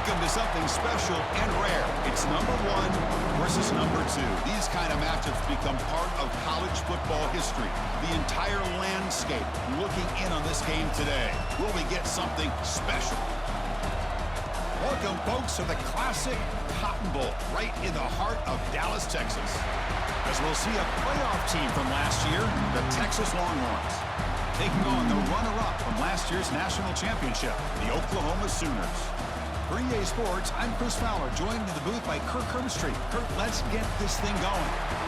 Welcome to something special and rare. It's number one versus number two. These kind of matchups become part of college football history. The entire landscape looking in on this game today. Will we get something special? Welcome, folks, to the classic Cotton Bowl right in the heart of Dallas, Texas. As we'll see a playoff team from last year, the Texas Longhorns, taking on the runner-up from last year's national championship, the Oklahoma Sooners. For EA Sports, I'm Chris Fowler, joined in the booth by Kirk Herbstreit. Kirk, let's get this thing going.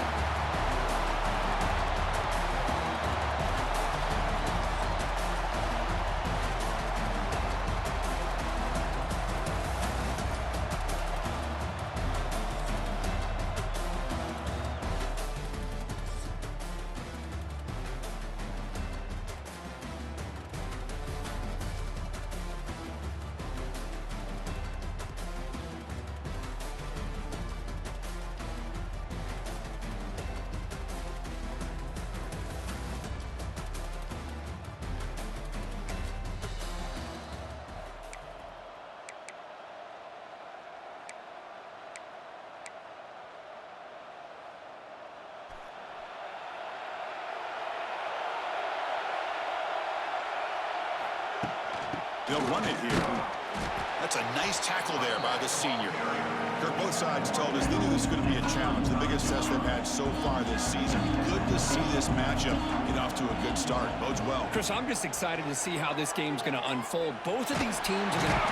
They'll run it here. That's a nice tackle there by the senior. Kirk, both sides told us they knew this was going to be a challenge, the biggest test they've had so far this season. Good to see this matchup get off to a good start. Bodes well. Chris, I'm just excited to see how this game's going to unfold. Both of these teams are going to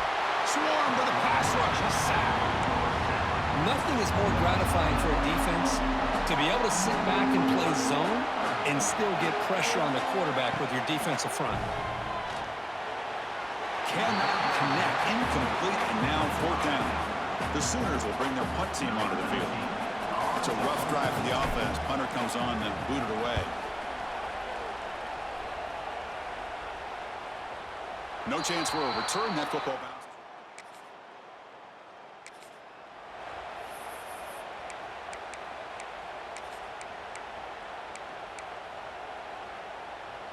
swarm with a pass rush. A sack. Nothing is more gratifying for a defense to be able to sit back and play zone and still get pressure on the quarterback with your defensive front. Cannot connect, incomplete, and now fourth down. The Sooners will bring their punt team onto the field. It's a rough drive for the offense. Punter comes on and booted away. No chance for a return. That football bounce.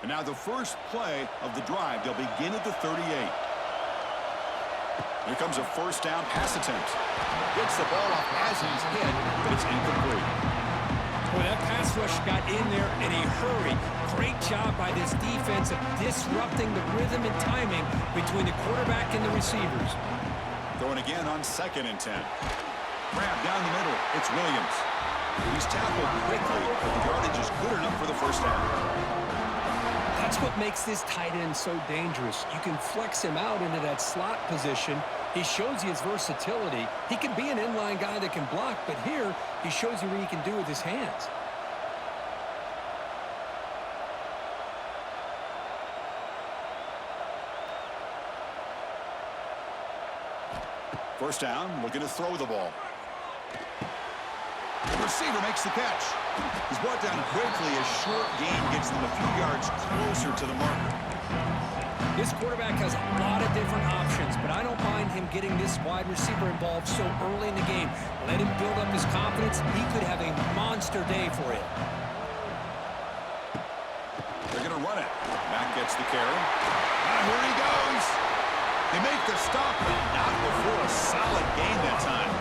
And now the first play of the drive. They'll begin at the 38. Here comes a first down pass attempt. Gets the ball off Hazen's head, but it's incomplete. Boy, that pass rush got in there in a hurry. Great job by this defense of disrupting the rhythm and timing between the quarterback and the receivers. Going again on 2nd and 10. Grab down the middle. It's Williams. He's tackled quickly, but the yardage is good enough for the first down. That's what makes this tight end so dangerous. You can flex him out into that slot position. He shows you his versatility. He can be an inline guy that can block, but here he shows you what he can do with his hands. First down, looking to throw the ball. The receiver makes the catch. He's brought down quickly. A short gain gets them a few yards closer to the marker. This quarterback has a lot of different options, but I don't mind him getting this wide receiver involved so early in the game. Let him build up his confidence. He could have a monster day for you. They're going to run it. Mack gets the carry. Here he goes. They make the stop, but not before a solid gain that time.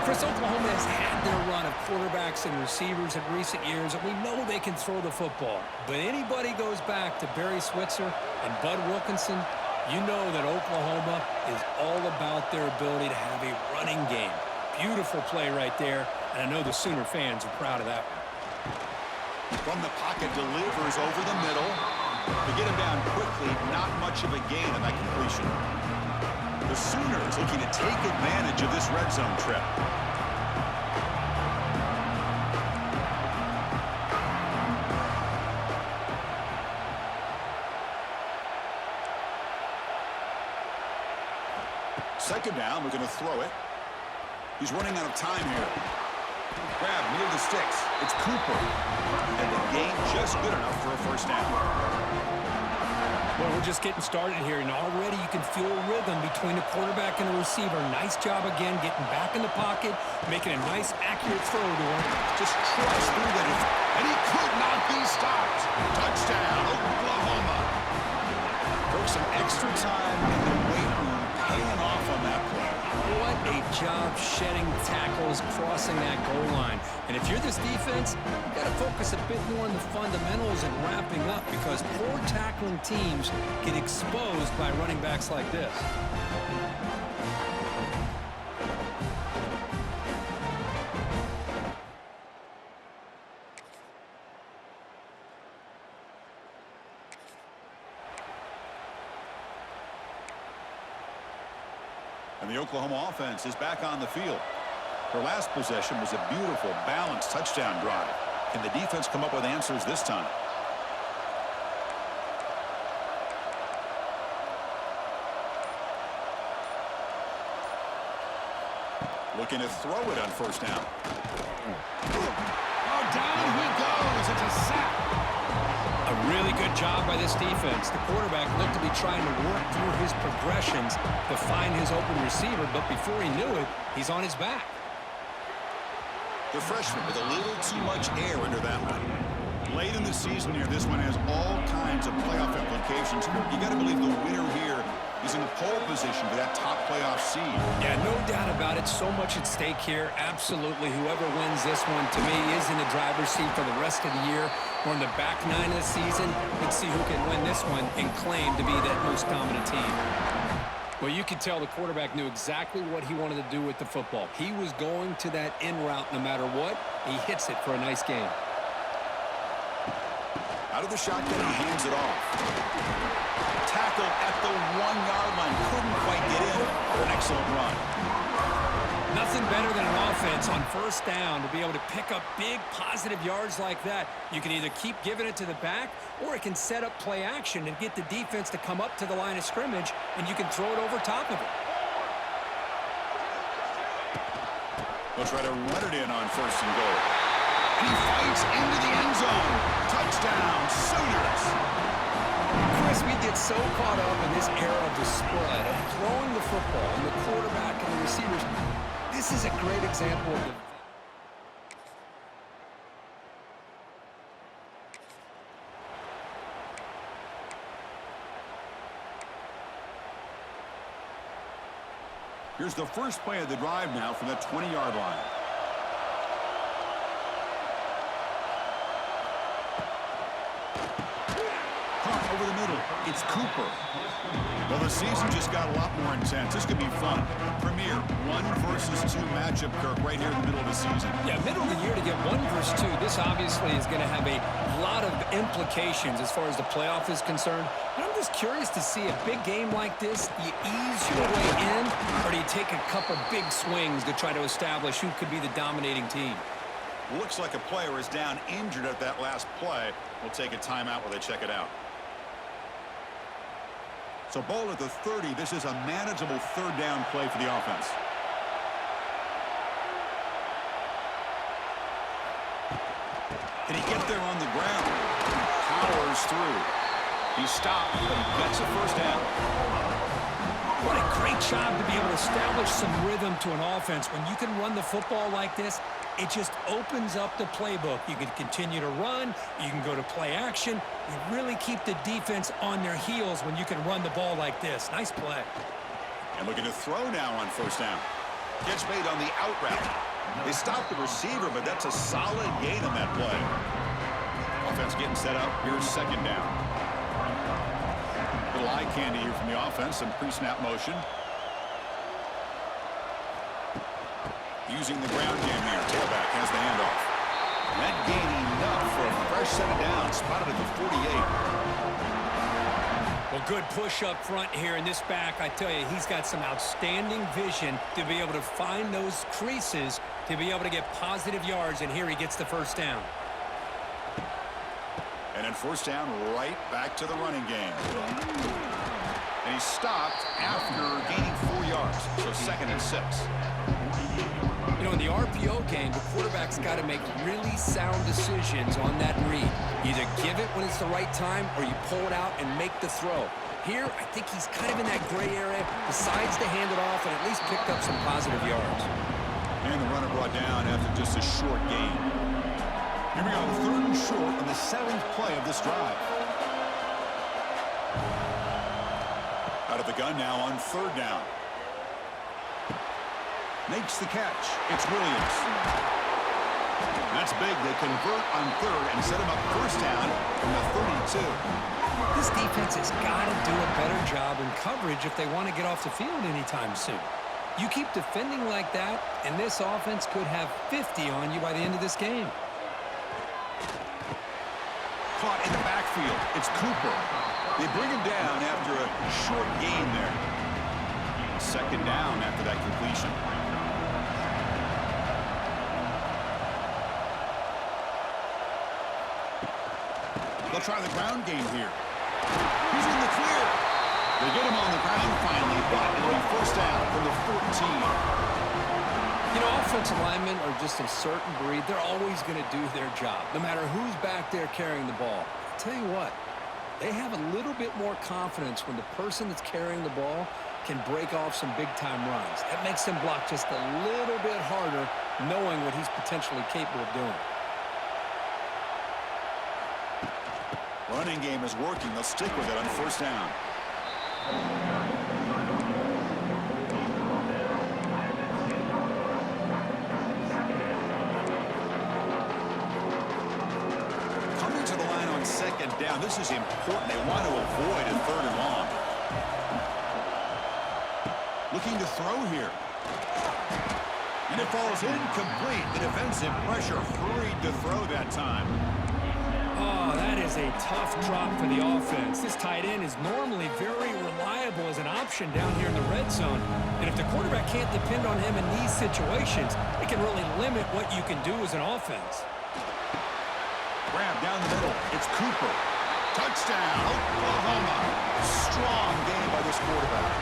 Chris, Oklahoma has had their run of quarterbacks and receivers in recent years, and we know they can throw the football. But anybody goes back to Barry Switzer and Bud Wilkinson, you know that Oklahoma is all about their ability to have a running game. Beautiful play right there, and I know the Sooner fans are proud of that one. From the pocket, delivers over the middle. They get him down quickly, not much of a gain on that completion. The Sooners looking to take advantage of this red zone trip. Second down, we're going to throw it. He's running out of time here. Grab near the sticks. It's Cooper. And the gain just good enough for a first down. Well, we're just getting started here, and already you can feel a rhythm between the quarterback and the receiver. Nice job again getting back in the pocket, making a nice, accurate throw to him. Just trucks through that, and he could not be stopped. Touchdown, Oklahoma. Took some extra time in the weight room paying off on that play. What a job shedding tackles, crossing that goal line. And if you're this defense, you've got to focus a bit more on the fundamentals and wrapping up, because poor tackling teams get exposed by running backs like this. And the Oklahoma offense is back on the field. Her last possession was a beautiful, balanced touchdown drive. Can the defense come up with answers this time? Looking to throw it on first down. Oh, down he goes. It's a sack. A really good job by this defense. The quarterback looked to be trying to work through his progressions to find his open receiver, but before he knew it, he's on his back. The freshman with a little too much air under that one. Late in the season here, this one has all kinds of playoff implications. You got to believe the winner here is in the pole position for that top playoff seed. Yeah, no doubt about it. So much at stake here. Absolutely. Whoever wins this one, to me, is in the driver's seat for the rest of the year. We're in the back nine of the season. Let's see who can win this one and claim to be that most dominant team. Well, you could tell the quarterback knew exactly what he wanted to do with the football. He was going to that in route no matter what. He hits it for a nice gain. Out of the shotgun, he hands it off. Tackle at the 1-yard line. Couldn't quite get in. An excellent run. Nothing better than an offense on first down to be able to pick up big positive yards like that. You can either keep giving it to the back, or it can set up play action and get the defense to come up to the line of scrimmage, and you can throw it over top of it. They'll try to run it in on first and goal. And he fights into the end zone. Touchdown, Sooners. Chris, we get so caught up in this era of the spread, of throwing the football, and the quarterback and the receivers. This is a great example of the... Here's the first play of the drive now from the 20-yard line. Punt over the middle. It's Cooper. Well, the season just got a lot more intense. This could be fun. Premier 1 versus 2 matchup, Kirk, right here in the middle of the season. Yeah, middle of the year to get 1 versus 2. This obviously is going to have a lot of implications as far as the playoff is concerned. But I'm just curious to see a big game like this. Do you ease your way in, or do you take a couple big swings to try to establish who could be the dominating team? Looks like a player is down injured at that last play. We'll take a timeout while they check it out. So ball at the 30. This is a manageable third down play for the offense. Can he get there on the ground? Powers through. He stopped, but he gets a first down. What a great job to be able to establish some rhythm to an offense. When you can run the football like this, it just opens up the playbook. You can continue to run. You can go to play action. You really keep the defense on their heels when you can run the ball like this. Nice play. And looking to throw now on first down. Catch made on the out route. They stopped the receiver, but that's a solid gain on that play. Offense getting set up. Here's second down. Little eye candy here from the offense. Some pre-snap motion. Using the ground game here. Tailback has the handoff. That gain enough for a fresh set of downs. Spotted at the 48. Well, good push up front here in this back. I tell you, he's got some outstanding vision to be able to find those creases to be able to get positive yards, and here he gets the first down. And then first down, right back to the running game. And he stopped after gaining 4 yards, so second and 6. You know, in the RPO game, the quarterback's got to make really sound decisions on that read. Either give it when it's the right time, or you pull it out and make the throw. Here, I think he's kind of in that gray area, decides to hand it off, and at least picked up some positive yards. And the runner brought down after just a short gain. Here we go, third and short on the 7th play of this drive. Out of the gun now on third down. Makes the catch. It's Williams. That's big. They convert on third and set him up first down from the 32. This defense has got to do a better job in coverage if they want to get off the field anytime soon. You keep defending like that, and this offense could have 50 on you by the end of this game. Caught in the backfield. It's Cooper. They bring him down after a short gain there. Second down after that completion. They'll try the ground game here. He's in the clear. They get him on the ground finally, but it'll be first down from the 14. You know, offensive linemen are just a certain breed. They're always going to do their job, no matter who's back there carrying the ball. I'll tell you what, they have a little bit more confidence when the person that's carrying the ball can break off some big-time runs. That makes them block just a little bit harder, knowing what he's potentially capable of doing. Running game is working. They'll stick with it on first down. Coming to the line on second down. This is important. They want to avoid a third and long. Looking to throw here. And it falls incomplete. The defensive pressure hurried to throw that time. Oh, that is a tough drop for the offense. This tight end is normally very reliable as an option down here in the red zone. And if the quarterback can't depend on him in these situations, it can really limit what you can do as an offense. Grab down the middle. It's Cooper. Touchdown, Oklahoma. Strong game by this quarterback.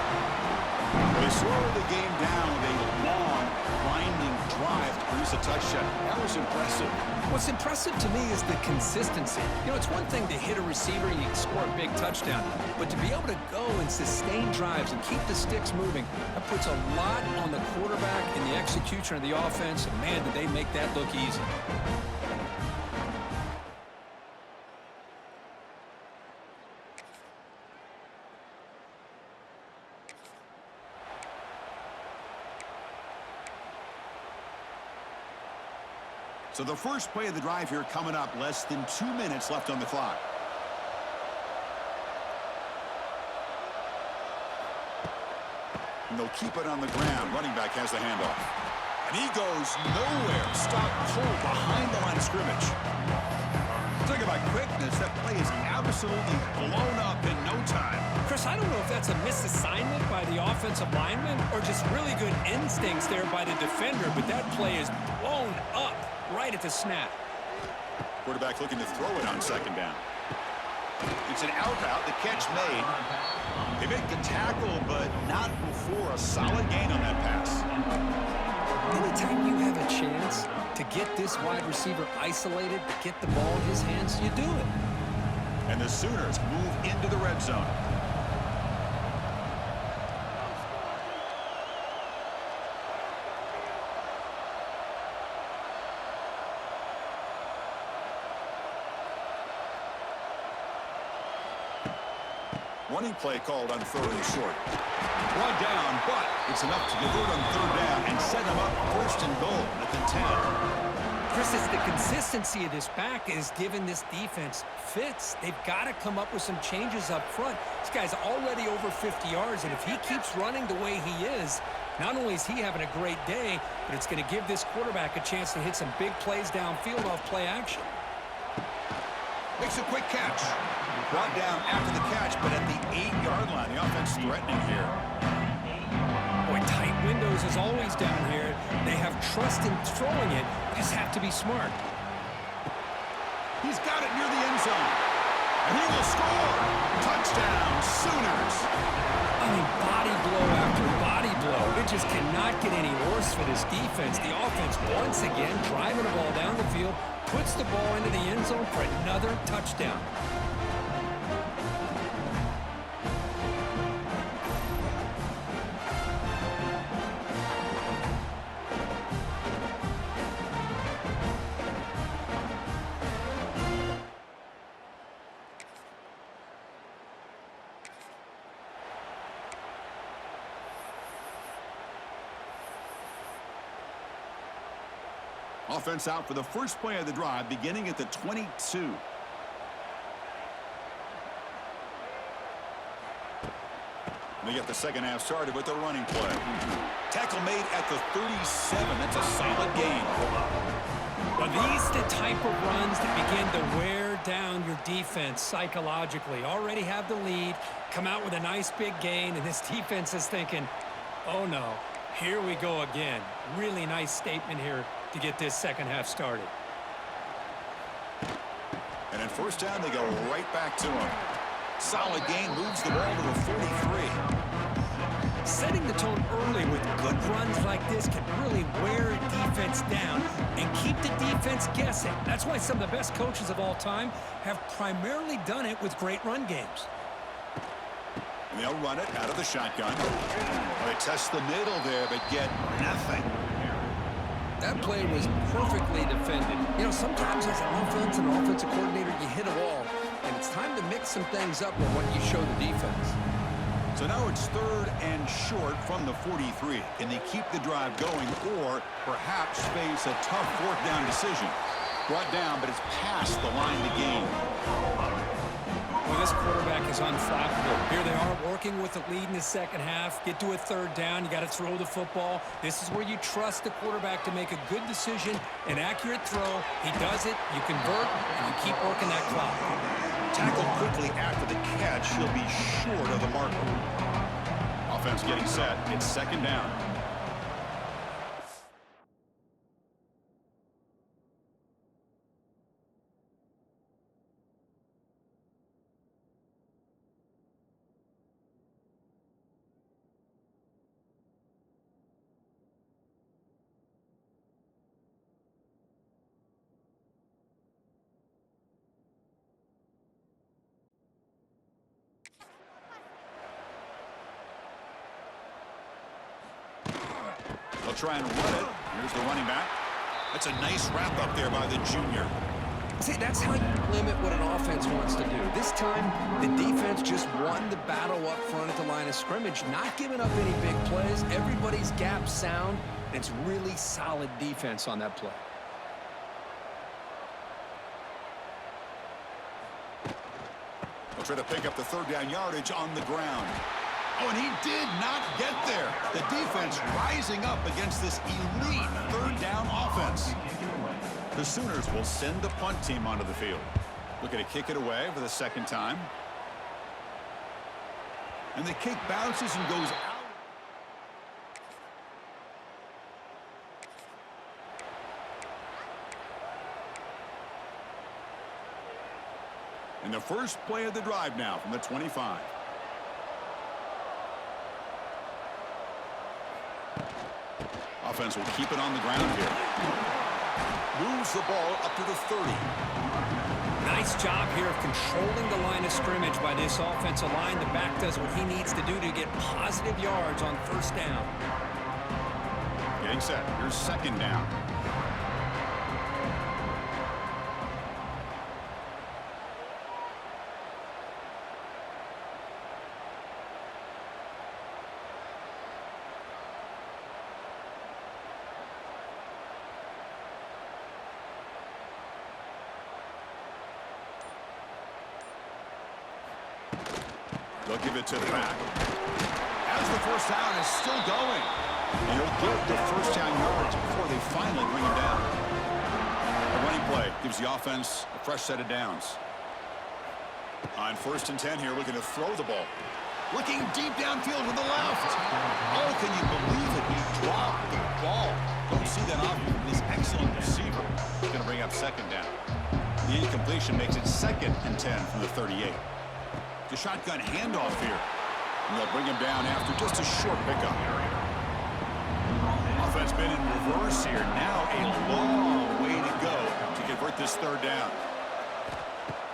They slowed the game down with a long, winding drive to produce a touchdown. That was impressive. What's impressive to me is the consistency. You know, it's one thing to hit a receiver and you can score a big touchdown, but to be able to go and sustain drives and keep the sticks moving, that puts a lot on the quarterback and the execution of the offense, and man, did they make that look easy. So the first play of the drive here coming up, less than 2 minutes left on the clock. And they'll keep it on the ground. Running back has the handoff. And he goes nowhere. Stop cold behind the line of scrimmage. Talk about quickness. That play is absolutely blown up in no time. Chris, I don't know if that's a misassignment by the offensive lineman or just really good instincts there by the defender, but that play is blown up right at the snap. Quarterback looking to throw it on second down. It's an out route. The catch made. They make the tackle, but not before a solid gain on that pass. Anytime you have a chance to get this wide receiver isolated, to get the ball in his hands, you do it. And the Sooners move into the red zone. Running play called on third and short. Brought down, but it's enough to convert on third down and set them up first and goal at the 10. Chris, it's the consistency of this back is giving this defense fits. They've got to come up with some changes up front. This guy's already over 50 yards, and if he keeps running the way he is, not only is he having a great day, but it's going to give this quarterback a chance to hit some big plays downfield off play action. Makes a quick catch. Brought down after the catch, but at the 8-yard line, the offense threatening here. Boy, tight windows as always down here. They have trust in throwing it. They just have to be smart. He's got it near the end zone. And he will score. Touchdown, Sooners. I mean, body blow after body blow. It just cannot get any worse for this defense. The offense, once again, driving the ball down the field, puts the ball into the end zone for another touchdown. Offense out for the first play of the drive, beginning at the 22. They get the second half started with the running play. Tackle made at the 37. That's a solid gain. Well, these are the type of runs that begin to wear down your defense psychologically. Already have the lead, come out with a nice big gain, and this defense is thinking, oh no, here we go again. Really nice statement here to get this second half started. And at first down, they go right back to him. Solid gain, moves the ball to the 43. Setting the tone early with good runs like this can really wear a defense down and keep the defense guessing. That's why some of the best coaches of all time have primarily done it with great run games. And they'll run it out of the shotgun. They test the middle there, but get nothing. That play was perfectly defended. You know, sometimes as an offense and offensive coordinator, you hit a wall, and it's time to mix some things up with what you show the defense. So now it's 3rd and short from the 43. Can they keep the drive going or perhaps face a tough 4th down decision? Brought down, but it's past the line to gain. Well, this quarterback is unflappable. Here they are working with the lead in the second half. Get to a 3rd down. You got to throw the football. This is where you trust the quarterback to make a good decision, an accurate throw. He does it, you convert, and you keep working that clock. Tackled quickly after the catch. He'll be short of the marker. Offense getting set. It's 2nd down. They'll try and run it. Here's the running back. That's a nice wrap up there by the junior. See, that's how you limit what an offense wants to do. This time, the defense just won the battle up front at the line of scrimmage, not giving up any big plays. Everybody's gap sound, and it's really solid defense on that play. They'll try to pick up the 3rd down yardage on the ground. Oh, and he did not get there. The defense rising up against this elite 3rd down offense. The Sooners will send the punt team onto the field. Looking to kick it away for the 2nd time. And the kick bounces and goes out. And the first play of the drive now from the 25. Offense will keep it on the ground here. Moves the ball up to the 30. Nice job here of controlling the line of scrimmage by this offensive line. The back does what he needs to do to get positive yards on 1st down. Getting set. Here's 2nd down. They'll give it to the back. As the 1st down is still going. And he'll get the 1st down yards before they finally bring him down. A running play gives the offense a fresh set of downs. On 1st and 10 here, looking to throw the ball. Looking deep downfield with the left. Oh, can you believe it? He dropped the ball. Don't see that often from this excellent receiver. He's going to bring up 2nd down. The incompletion makes it 2nd and 10 from the 38. The shotgun handoff here. And they'll bring him down after just a short pickup. Offense been in reverse here. Now a long way to go to convert this 3rd down.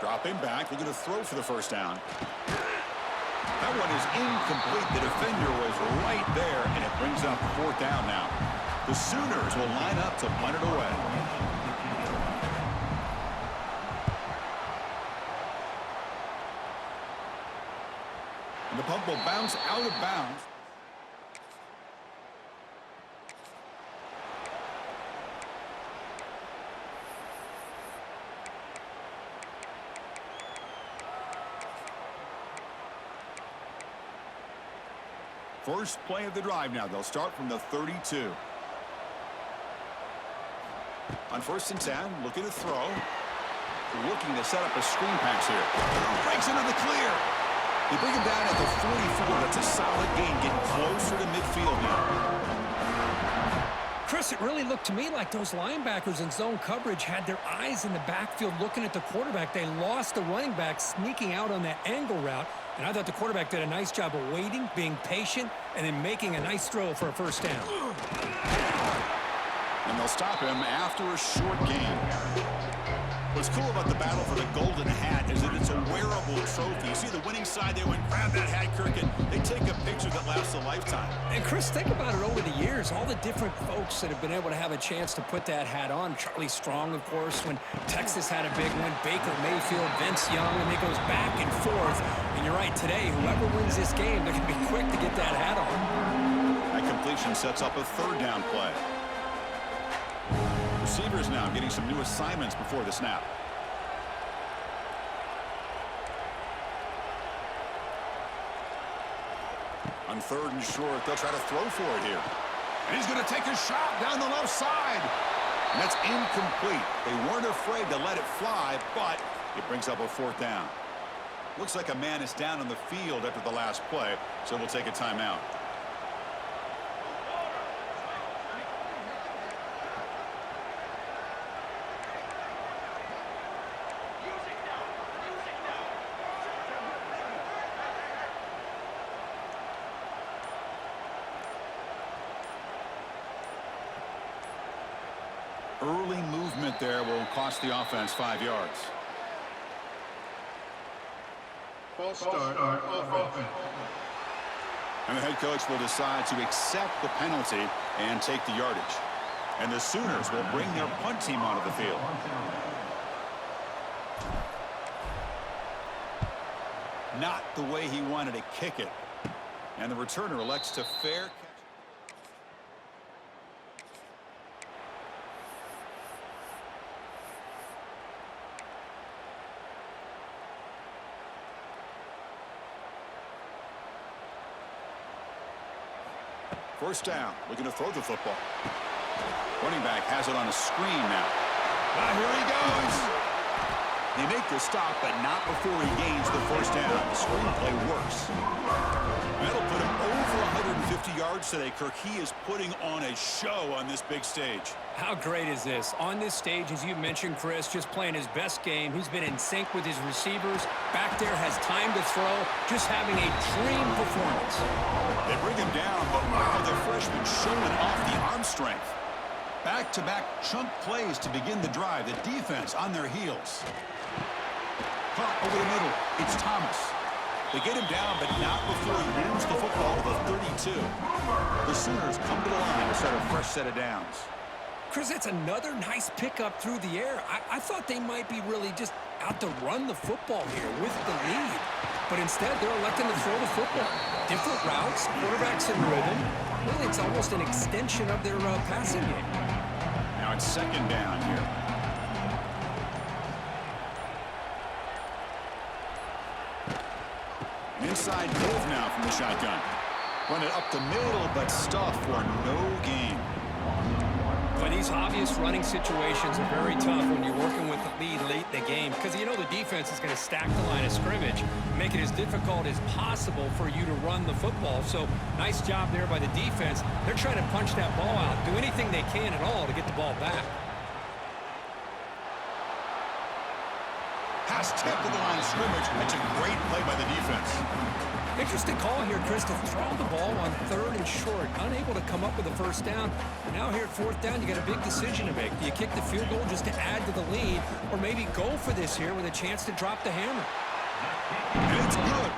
Dropping back, looking to throw for the 1st down. That one is incomplete. The defender was right there, and it brings up 4th down now. The Sooners will line up to punt it away. And the punt will bounce out of bounds. First play of the drive now. They'll start from the 32. On 1st and 10, looking to throw. Looking to set up a screen pass here. Breaks into the clear. They bring him down at the 44. That's a solid gain, getting closer to midfield now. Chris, it really looked to me like those linebackers in zone coverage had their eyes in the backfield looking at the quarterback. They lost the running back sneaking out on that angle route, and I thought the quarterback did a nice job of waiting, being patient, and then making a nice throw for a first down. And they'll stop him after a short gain. What's cool about the battle for the golden hat is that it's a wearable trophy. You see the winning side, they went grab that hat, Kirk, and they take a picture that lasts a lifetime. And Chris, think about it over the years, all the different folks that have been able to have a chance to put that hat on. Charlie Strong, of course, when Texas had a big one, Baker Mayfield, Vince Young, and it goes back and forth. And you're right, today, whoever wins this game, they're going to be quick to get that hat on. That completion sets up a 3rd down play. Receivers now getting some new assignments before the snap. On 3rd and short, they'll try to throw for it here. And he's going to take a shot down the left side. And that's incomplete. They weren't afraid to let it fly, but it brings up a 4th down. Looks like a man is down on the field after the last play, so we'll take a timeout. Early movement there will cost the offense 5 yards. False start on offense. And the head coach will decide to accept the penalty and take the yardage. And the Sooners will bring their punt team onto the field. Not the way he wanted to kick it. And the returner elects to fair catch. First down, looking to throw the football. Running back has it on a screen now. Here he goes. They make the stop, but not before he gains the first down. The screenplay works. That'll put him over 150 yards today, Kirk. He is putting on a show on this big stage. How great is this? On this stage, as you mentioned, Chris, just playing his best game. He's been in sync with his receivers. Back there, has time to throw. Just having a dream performance. They bring him down, but wow, the freshman showing off the arm strength. Back-to-back chunk plays to begin the drive. The defense on their heels. Caught over the middle. It's Thomas. They get him down, but not before he moves the football to the 32. The Sooners come to the line to start a fresh set of downs. Chris, that's another nice pickup through the air. I thought they might be really just out to run the football here with the lead. But instead, they're electing to throw the football. Different routes, quarterbacks in rhythm. Really, it's almost an extension of their passing game. Now it's 2nd down here. An inside move now from the shotgun. Run it up the middle, but stuff for no gain. But these obvious running situations are very tough when you're working with the lead late in the game because you know the defense is going to stack the line of scrimmage, make it as difficult as possible for you to run the football. So nice job there by the defense. They're trying to punch that ball out, do anything they can at all to get the ball back. Pass tipped to the line of scrimmage. That's a great play by the defense. Interesting call here, Chris, to throw the ball on 3rd and short. Unable to come up with a first down. Now here at 4th down, you got a big decision to make. Do you kick the field goal just to add to the lead, or maybe go for this here with a chance to drop the hammer? And it's good.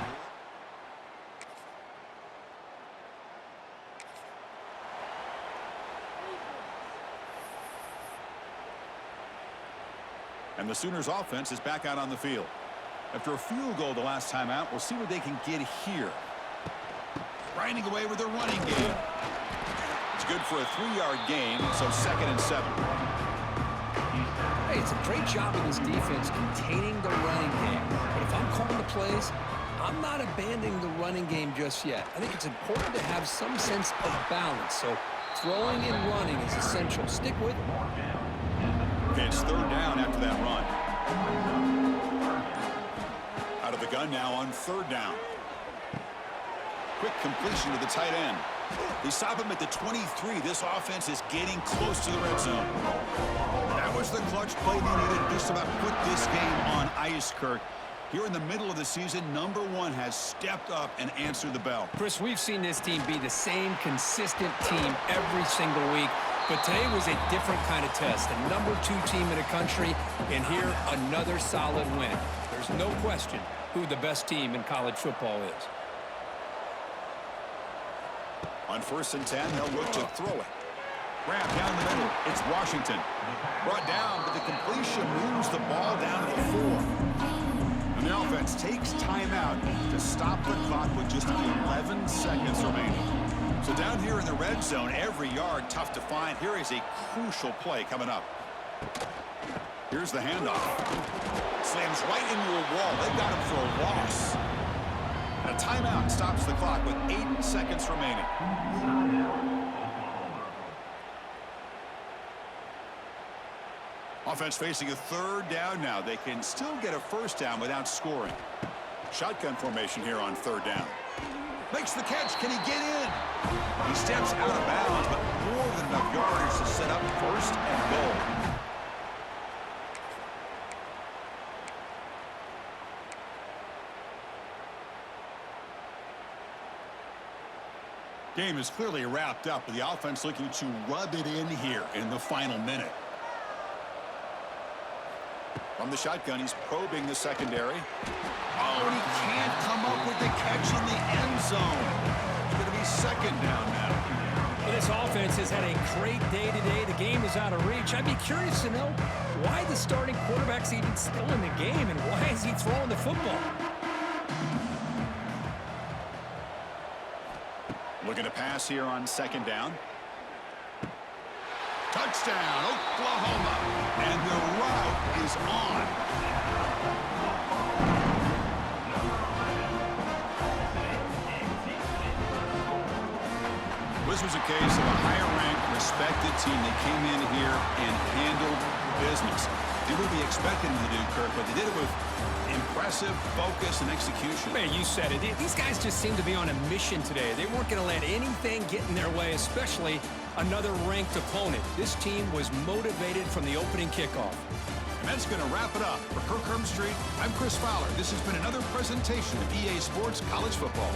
And the Sooners offense is back out on the field. After a field goal the last time out, we'll see what they can get here. Grinding away with their running game. It's good for a 3-yard gain, so 2nd and 7. Hey, it's a great job of this defense containing the running game. But if I'm calling the plays, I'm not abandoning the running game just yet. I think it's important to have some sense of balance. So throwing and running is essential. Stick with it. Okay, it's third down after that run. Out of the gun now on third down. Quick completion to the tight end. They stop him at the 23. This offense is getting close to the red zone. That was the clutch play they needed just about put this game on ice, Kirk. Here in the middle of the season, number 1 has stepped up and answered the bell. Chris, we've seen this team be the same consistent team every single week, but today was a different kind of test. The number 2 team in the country, and here another solid win. There's no question who the best team in college football is. On 1st and 10, they'll look to throw it. Grab down the middle. It's Washington. Brought down, but the completion moves the ball down to the 4. And the offense takes timeout to stop the clock with just 11 seconds remaining. So down here in the red zone, every yard tough to find. Here is a crucial play coming up. Here's the handoff. Slams right into a wall. They've got him for a loss. A timeout stops the clock with 8 seconds remaining. Offense facing a third down now. They can still get a first down without scoring. Shotgun formation here on third down. Makes the catch. Can he get in? He steps out of bounds, but more than enough yardage to set up first and goal. Game is clearly wrapped up with the offense looking to rub it in here in the final minute. From the shotgun, he's probing the secondary. Oh, and he can't come up with the catch in the end zone. It's going to be second down now. Well, this offense has had a great day today. The game is out of reach. I'd be curious to know why the starting quarterback's even still in the game and why is he throwing the football? Looking to pass here on second down. Touchdown, Oklahoma. And the route is on. This was a case of a higher-ranked, respected team that came in here and handled business. Did what we expected them to do, Kirk, but they did it with impressive focus and execution. Man, you said it. These guys just seem to be on a mission today. They weren't going to let anything get in their way, especially another ranked opponent. This team was motivated from the opening kickoff. And that's going to wrap it up. For Kirk Street, I'm Chris Fowler. This has been another presentation of EA Sports College Football.